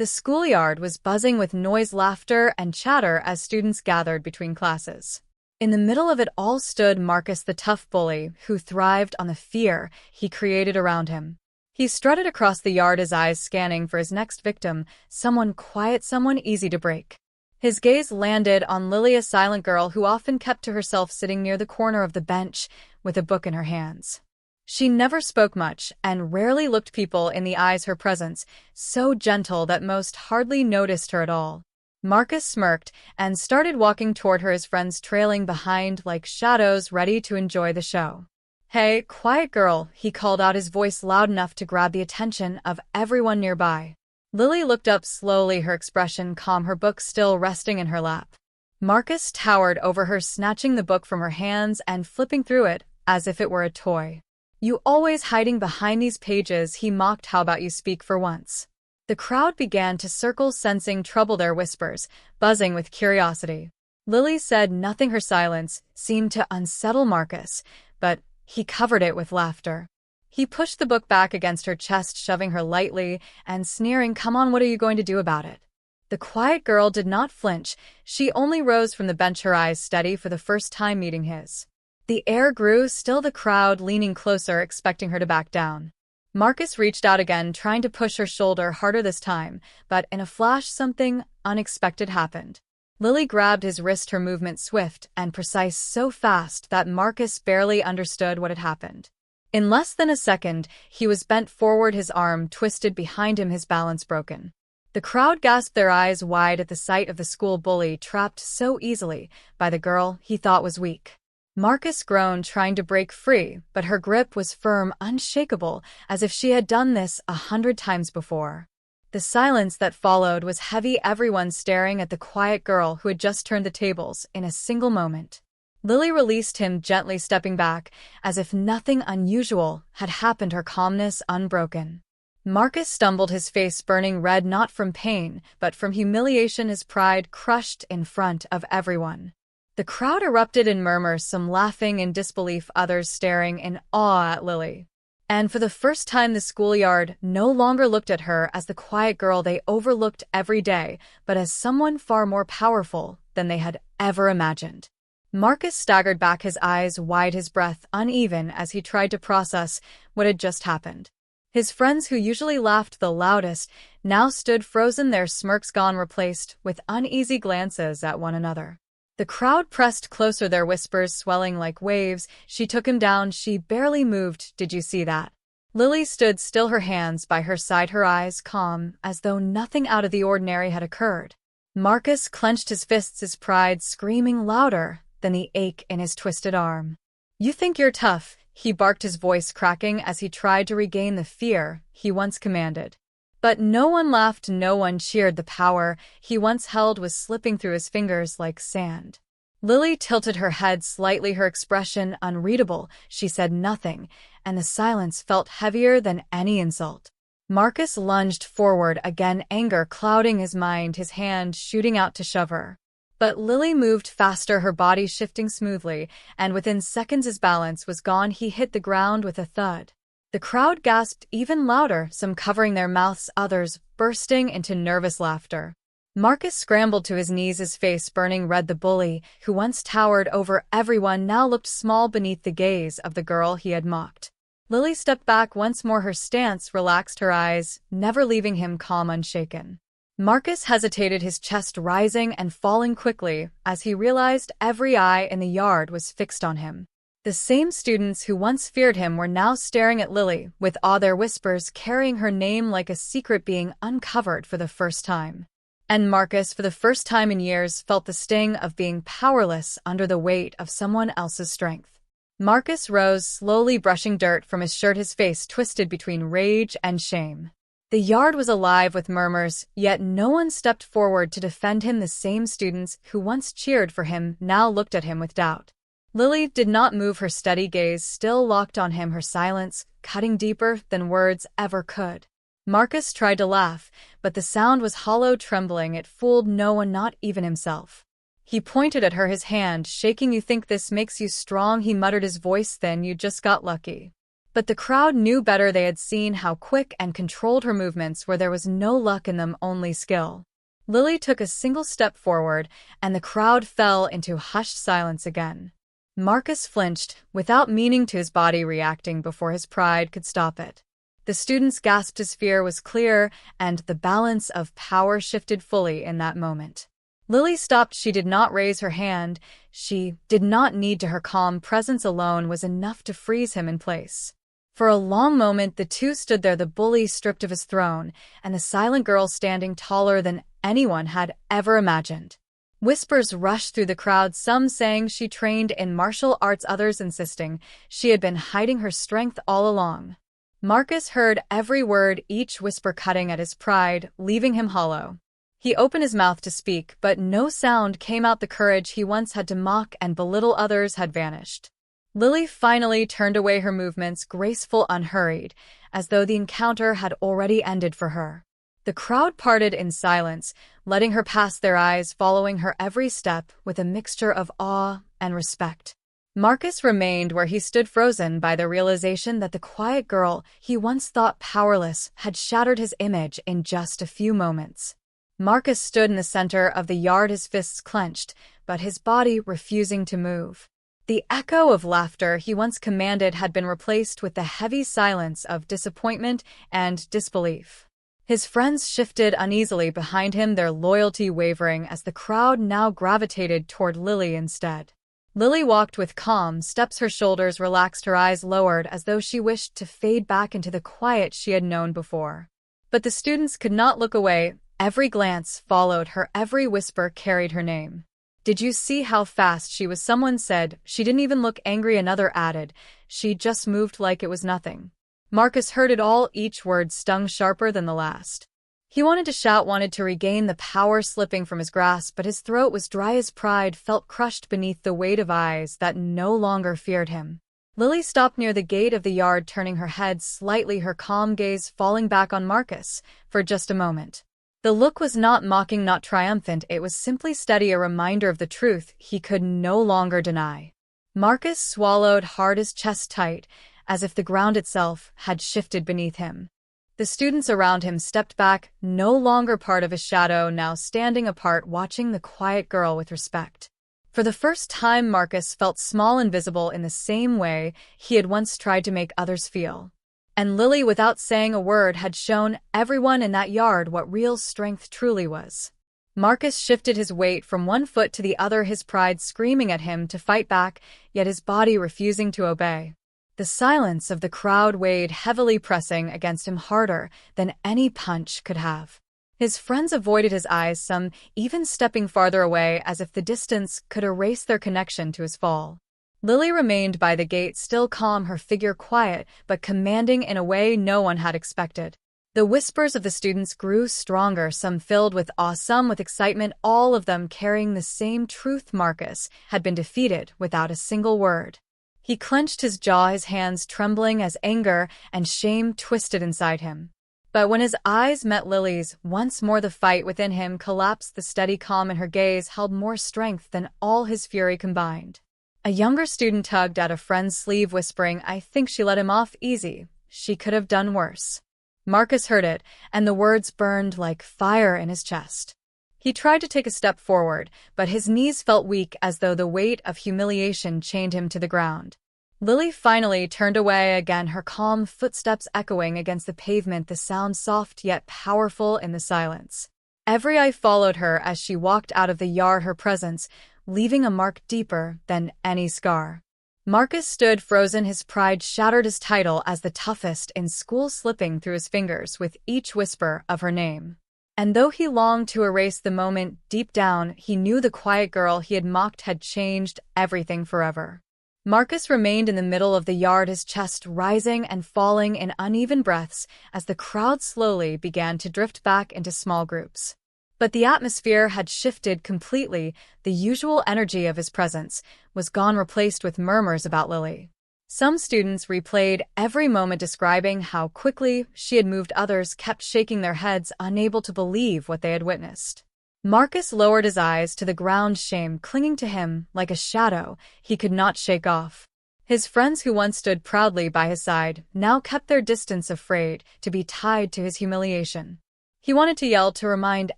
The schoolyard was buzzing with noise, laughter, and chatter as students gathered between classes. In the middle of it all stood Marcus, the tough bully, who thrived on the fear he created around him. He strutted across the yard, his eyes scanning for his next victim, someone quiet, someone easy to break. His gaze landed on Lily, a silent girl who often kept to herself, sitting near the corner of the bench with a book in her hands. She never spoke much and rarely looked people in the eyes, her presence so gentle that most hardly noticed her at all. Marcus smirked and started walking toward her, his friends trailing behind like shadows, ready to enjoy the show. "Hey, quiet girl," he called out, his voice loud enough to grab the attention of everyone nearby. Lily looked up slowly, her expression calm, her book still resting in her lap. Marcus towered over her, snatching the book from her hands and flipping through it as if it were a toy. "You always hiding behind these pages," he mocked. "How about you speak for once?" The crowd began to circle, sensing trouble, their whispers buzzing with curiosity. Lily said nothing. Her silence seemed to unsettle Marcus, but he covered it with laughter. He pushed the book back against her chest, shoving her lightly and sneering, "Come on, what are you going to do about it?" The quiet girl did not flinch. She only rose from the bench, her eyes steady for the first time meeting his. The air grew still, the crowd leaning closer, expecting her to back down. Marcus reached out again, trying to push her shoulder harder this time, but in a flash something unexpected happened. Lily grabbed his wrist, her movement swift and precise, so fast that Marcus barely understood what had happened. In less than a second, he was bent forward, his arm twisted behind him, his balance broken. The crowd gasped, their eyes wide at the sight of the school bully trapped so easily by the girl he thought was weak. Marcus groaned, trying to break free, but her grip was firm, unshakable, as if she had done this 100 times before. The silence that followed was heavy, everyone staring at the quiet girl who had just turned the tables in a single moment. Lily released him gently, stepping back, as if nothing unusual had happened, her calmness unbroken. Marcus stumbled, his face burning red, not from pain, but from humiliation, his pride crushed in front of everyone. The crowd erupted in murmurs, some laughing in disbelief, others staring in awe at Lily. And for the first time, the schoolyard no longer looked at her as the quiet girl they overlooked every day, but as someone far more powerful than they had ever imagined. Marcus staggered back, his eyes wide, his breath uneven as he tried to process what had just happened. His friends, who usually laughed the loudest, now stood frozen, their smirks gone, replaced with uneasy glances at one another. The crowd pressed closer, their whispers swelling like waves. "She took him down. She barely moved. Did you see that?" Lily stood still, her hands by her side, her eyes calm, as though nothing out of the ordinary had occurred. Marcus clenched his fists, his pride screaming louder than the ache in his twisted arm. "You think you're tough," he barked, his voice cracking as he tried to regain the fear he once commanded. But no one laughed, no one cheered. The power he once held was slipping through his fingers like sand. Lily tilted her head slightly, her expression unreadable. She said nothing, and the silence felt heavier than any insult. Marcus lunged forward again, anger clouding his mind, his hand shooting out to shove her. But Lily moved faster, her body shifting smoothly, and within seconds his balance was gone. He hit the ground with a thud. The crowd gasped even louder, some covering their mouths, others bursting into nervous laughter. Marcus scrambled to his knees, his face burning red. The bully, who once towered over everyone, now looked small beneath the gaze of the girl he had mocked. Lily stepped back once more, her stance relaxed, her eyes never leaving him, calm, unshaken. Marcus hesitated, his chest rising and falling quickly as he realized every eye in the yard was fixed on him. The same students who once feared him were now staring at Lily with awe, their whispers carrying her name like a secret being uncovered for the first time. And Marcus, for the first time in years, felt the sting of being powerless under the weight of someone else's strength. Marcus rose, slowly brushing dirt from his shirt, his face twisted between rage and shame. The yard was alive with murmurs, yet no one stepped forward to defend him. The same students who once cheered for him now looked at him with doubt. Lily did not move, her steady gaze still locked on him, her silence cutting deeper than words ever could. Marcus tried to laugh, but the sound was hollow, trembling. It fooled no one, not even himself. He pointed at her, his hand shaking. "You think this makes you strong?" he muttered, his voice thin. "You just got lucky." But the crowd knew better. They had seen how quick and controlled her movements were. There was no luck in them, only skill. Lily took a single step forward, and the crowd fell into hushed silence again. Marcus flinched, without meaning to, his body reacting before his pride could stop it. The students gasped. His fear was clear, and the balance of power shifted fully in that moment. Lily stopped. She did not raise her hand. She did not need to. Her calm presence alone was enough to freeze him in place. For a long moment, the two stood there, the bully stripped of his throne, and the silent girl standing taller than anyone had ever imagined. Whispers rushed through the crowd, some saying she trained in martial arts, others insisting she had been hiding her strength all along. Marcus heard every word, each whisper cutting at his pride, leaving him hollow. He opened his mouth to speak, but no sound came out. The courage he once had to mock and belittle others had vanished. Lily finally turned away, her movements graceful, unhurried, as though the encounter had already ended for her. The crowd parted in silence, letting her pass, their eyes following her every step with a mixture of awe and respect. Marcus remained where he stood, frozen by the realization that the quiet girl he once thought powerless had shattered his image in just a few moments. Marcus stood in the center of the yard, his fists clenched, but his body refusing to move. The echo of laughter he once commanded had been replaced with the heavy silence of disappointment and disbelief. His friends shifted uneasily behind him, their loyalty wavering as the crowd now gravitated toward Lily instead. Lily walked with calm steps, her shoulders relaxed, her eyes lowered as though she wished to fade back into the quiet she had known before. But the students could not look away. Every glance followed her, every whisper carried her name. "Did you see how fast she was?" someone said. "She didn't even look angry," another added. "She just moved like it was nothing." Marcus heard it all, each word stung sharper than the last. He wanted to shout, wanted to regain the power slipping from his grasp, but his throat was dry. His pride felt crushed beneath the weight of eyes that no longer feared him. Lily stopped near the gate of the yard, turning her head slightly, her calm gaze falling back on Marcus for just a moment. The look was not mocking, not triumphant, it was simply steady, a reminder of the truth he could no longer deny. Marcus swallowed hard, his chest tight, as if the ground itself had shifted beneath him. The students around him stepped back, no longer part of his shadow, now standing apart, watching the quiet girl with respect. For the first time, Marcus felt small, invisible, in the same way he had once tried to make others feel. And Lily, without saying a word, had shown everyone in that yard what real strength truly was. Marcus shifted his weight from one foot to the other, his pride screaming at him to fight back, yet his body refusing to obey. The silence of the crowd weighed heavily, pressing against him harder than any punch could have. His friends avoided his eyes, some even stepping farther away as if the distance could erase their connection to his fall. Lily remained by the gate, still calm, her figure quiet but commanding in a way no one had expected. The whispers of the students grew stronger, some filled with awe, some with excitement, all of them carrying the same truth: Marcus had been defeated without a single word. He clenched his jaw, his hands trembling as anger and shame twisted inside him. But when his eyes met Lily's, once more the fight within him collapsed. The steady calm in her gaze held more strength than all his fury combined. A younger student tugged at a friend's sleeve, whispering, "I think she let him off easy. She could have done worse." Marcus heard it, and the words burned like fire in his chest. He tried to take a step forward, but his knees felt weak, as though the weight of humiliation chained him to the ground. Lily finally turned away again, her calm footsteps echoing against the pavement, the sound soft yet powerful in the silence. Every eye followed her as she walked out of the yard, her presence leaving a mark deeper than any scar. Marcus stood frozen, his pride shattered, his title as the toughest in school slipping through his fingers with each whisper of her name. And though he longed to erase the moment, deep down he knew the quiet girl he had mocked had changed everything forever. Marcus remained in the middle of the yard, his chest rising and falling in uneven breaths as the crowd slowly began to drift back into small groups. But the atmosphere had shifted completely. The usual energy of his presence was gone, replaced with murmurs about Lily. Some students replayed every moment, describing how quickly she had moved. Others kept shaking their heads, unable to believe what they had witnessed. Marcus lowered his eyes to the ground, shame clinging to him like a shadow he could not shake off. His friends who once stood proudly by his side now kept their distance, afraid to be tied to his humiliation. He wanted to yell to remind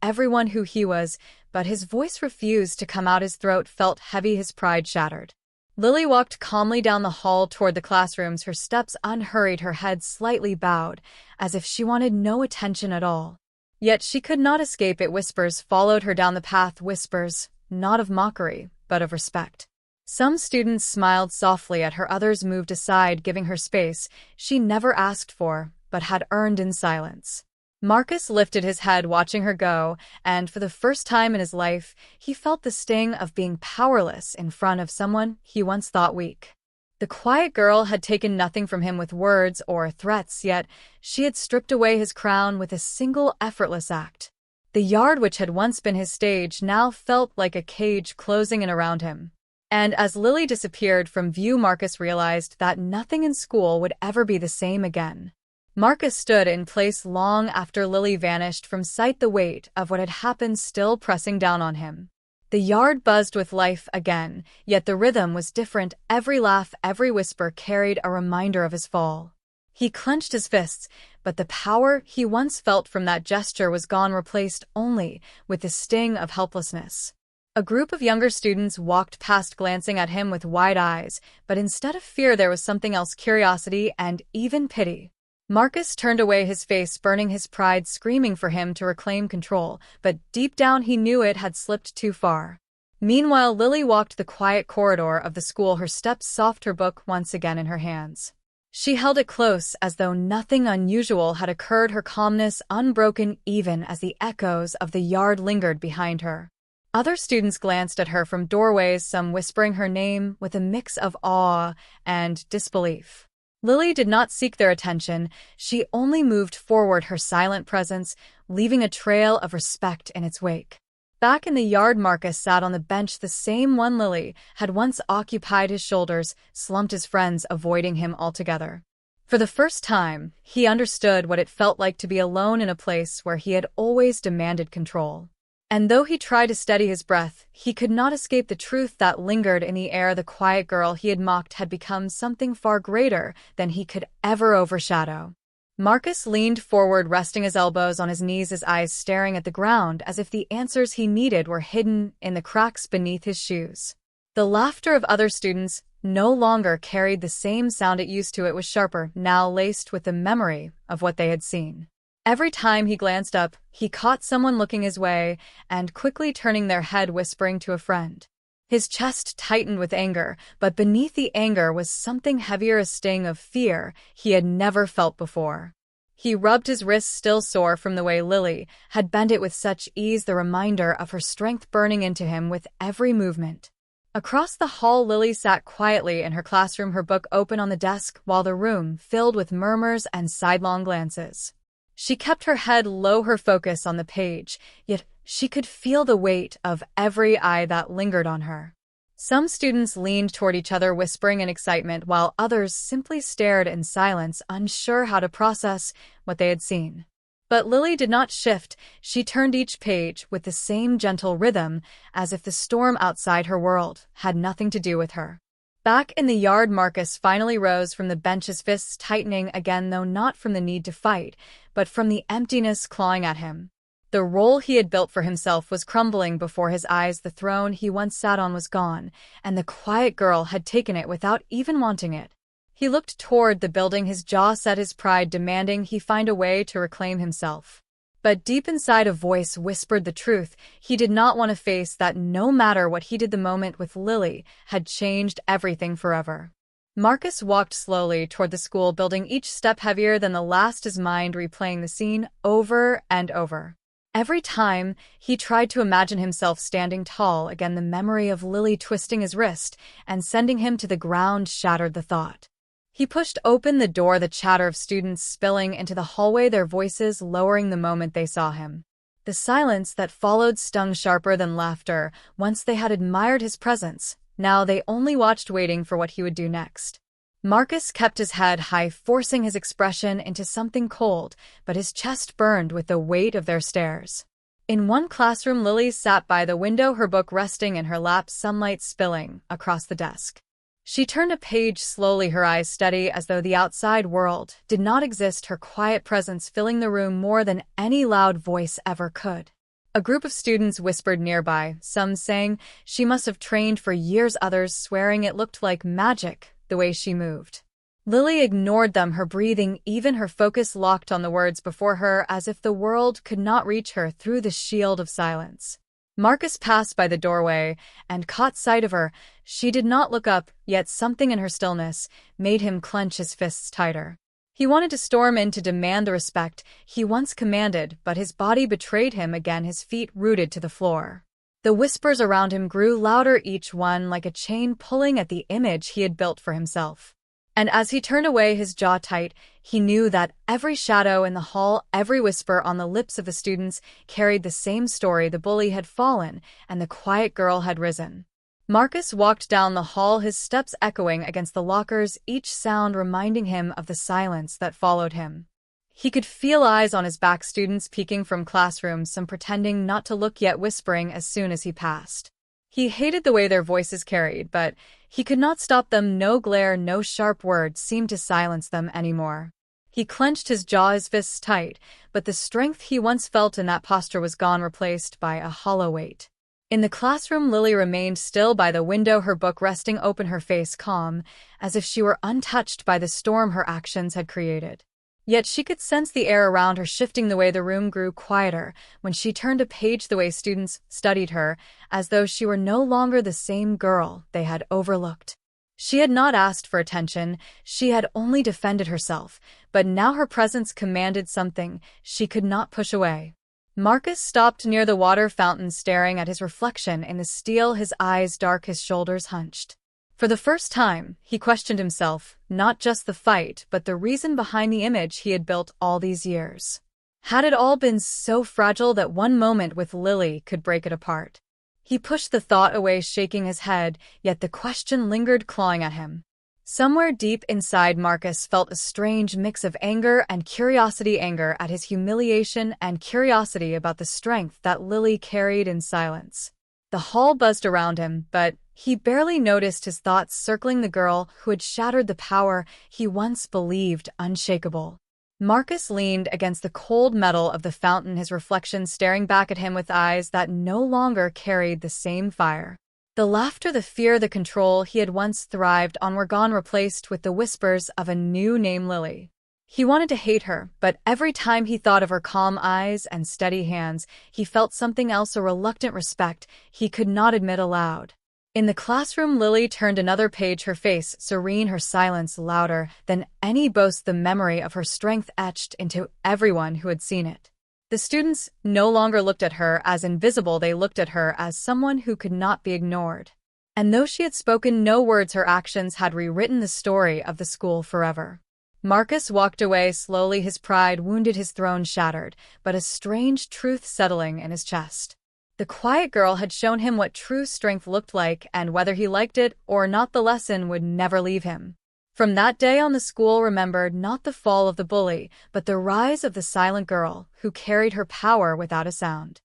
everyone who he was, but his voice refused to come out. His throat felt heavy, his pride shattered. Lily walked calmly down the hall toward the classrooms, her steps unhurried, her head slightly bowed, as if she wanted no attention at all. Yet she could not escape it. Whispers followed her down the path, whispers, not of mockery, but of respect. Some students smiled softly at her, others moved aside, giving her space she never asked for, but had earned in silence. Marcus lifted his head, watching her go, and for the first time in his life, he felt the sting of being powerless in front of someone he once thought weak. The quiet girl had taken nothing from him with words or threats, yet she had stripped away his crown with a single effortless act. The yard, which had once been his stage, now felt like a cage closing in around him. And as Lily disappeared from view, Marcus realized that nothing in school would ever be the same again. Marcus stood in place long after Lily vanished from sight, the weight of what had happened still pressing down on him. The yard buzzed with life again, yet the rhythm was different. Every laugh, every whisper carried a reminder of his fall. He clenched his fists, but the power he once felt from that gesture was gone, replaced only with the sting of helplessness. A group of younger students walked past, glancing at him with wide eyes, but instead of fear there was something else, curiosity and even pity. Marcus turned away, his face burning, his pride screaming for him to reclaim control, but deep down he knew it had slipped too far. Meanwhile, Lily walked the quiet corridor of the school, her steps soft, her book once again in her hands. She held it close as though nothing unusual had occurred, her calmness unbroken even as the echoes of the yard lingered behind her. Other students glanced at her from doorways, some whispering her name with a mix of awe and disbelief. Lily did not seek their attention, she only moved forward, her silent presence leaving a trail of respect in its wake. Back in the yard, Marcus sat on the bench, the same one Lily had once occupied. His shoulders slumped, his friends avoiding him altogether. For the first time, he understood what it felt like to be alone in a place where he had always demanded control. And though he tried to steady his breath, he could not escape the truth that lingered in the air. The quiet girl he had mocked had become something far greater than he could ever overshadow. Marcus leaned forward, resting his elbows on his knees, his eyes staring at the ground as if the answers he needed were hidden in the cracks beneath his shoes. The laughter of other students no longer carried the same sound it used to. It was sharper, now laced with the memory of what they had seen. Every time he glanced up, he caught someone looking his way and quickly turning their head, whispering to a friend. His chest tightened with anger, but beneath the anger was something heavier, a sting of fear he had never felt before. He rubbed his wrist, still sore from the way Lily had bent it with such ease, the reminder of her strength burning into him with every movement. Across the hall, Lily sat quietly in her classroom, her book open on the desk, while the room filled with murmurs and sidelong glances. She kept her head low, her focus on the page, yet she could feel the weight of every eye that lingered on her. Some students leaned toward each other, whispering in excitement, while others simply stared in silence, unsure how to process what they had seen. But Lily did not shift. She turned each page with the same gentle rhythm, as if the storm outside her world had nothing to do with her. Back in the yard, Marcus finally rose from the bench, his fists tightening again, though not from the need to fight, but from the emptiness clawing at him. The role he had built for himself was crumbling before his eyes. The throne he once sat on was gone, and the quiet girl had taken it without even wanting it. He looked toward the building, his jaw set, his pride demanding he find a way to reclaim himself. But deep inside, a voice whispered the truth. He did not want to face that. No matter what he did, the moment with Lily had changed everything forever. Marcus walked slowly toward the school building, each step heavier than the last, his mind replaying the scene over and over. Every time he tried to imagine himself standing tall again, the memory of Lily twisting his wrist and sending him to the ground shattered the thought. He pushed open the door, the chatter of students spilling into the hallway, their voices lowering the moment they saw him. The silence that followed stung sharper than laughter. Once they had admired his presence, now they only watched, waiting for what he would do next. Marcus kept his head high, forcing his expression into something cold, but his chest burned with the weight of their stares. In one classroom, Lily sat by the window, her book resting in her lap, sunlight spilling across the desk. She turned a page slowly, her eyes steady as though the outside world did not exist, her quiet presence filling the room more than any loud voice ever could. A group of students whispered nearby, some saying she must have trained for years, others swearing it looked like magic, the way she moved. Lily ignored them, her breathing, even her focus locked on the words before her, as if the world could not reach her through the shield of silence. Marcus passed by the doorway and caught sight of her. She did not look up, yet something in her stillness made him clench his fists tighter. He wanted to storm in to demand the respect he once commanded, but his body betrayed him again, his feet rooted to the floor. The whispers around him grew louder, each one like a chain pulling at the image he had built for himself. And as he turned away, his jaw tight, he knew that every shadow in the hall, every whisper on the lips of the students carried the same story. The bully had fallen, and the quiet girl had risen. Marcus walked down the hall, his steps echoing against the lockers, each sound reminding him of the silence that followed him. He could feel eyes on his back, students peeking from classrooms, some pretending not to look yet whispering as soon as he passed. He hated the way their voices carried, but he could not stop them. No glare, no sharp words seemed to silence them anymore. He clenched his jaw, his fists tight, but the strength he once felt in that posture was gone, replaced by a hollow weight. In the classroom, Lily remained still by the window, her book resting open, her face calm, as if she were untouched by the storm her actions had created. Yet she could sense the air around her shifting, the way the room grew quieter when she turned a page, the way students studied her, as though she were no longer the same girl they had overlooked. She had not asked for attention, she had only defended herself, but now her presence commanded something she could not push away. Marcus stopped near the water fountain, staring at his reflection in the steel, his eyes dark, his shoulders hunched. For the first time, he questioned himself, not just the fight, but the reason behind the image he had built all these years. Had it all been so fragile that one moment with Lily could break it apart? He pushed the thought away, shaking his head, yet the question lingered, clawing at him. Somewhere deep inside, Marcus felt a strange mix of anger and curiosity, anger at his humiliation and curiosity about the strength that Lily carried in silence. The hall buzzed around him, but he barely noticed his thoughts circling the girl who had shattered the power he once believed unshakable. Marcus leaned against the cold metal of the fountain, his reflection staring back at him with eyes that no longer carried the same fire. The laughter, the fear, the control he had once thrived on were gone, replaced with the whispers of a new name, Lily. He wanted to hate her, but every time he thought of her calm eyes and steady hands, he felt something else, a reluctant respect he could not admit aloud. In the classroom, Lily turned another page, her face serene, her silence louder than any boast, the memory of her strength etched into everyone who had seen it. The students no longer looked at her as invisible, they looked at her as someone who could not be ignored. And though she had spoken no words, her actions had rewritten the story of the school forever. Marcus walked away slowly, his pride wounded, his throne shattered, but a strange truth settling in his chest. The quiet girl had shown him what true strength looked like, and whether he liked it or not, the lesson would never leave him. From that day on, the school remembered not the fall of the bully, but the rise of the silent girl who carried her power without a sound.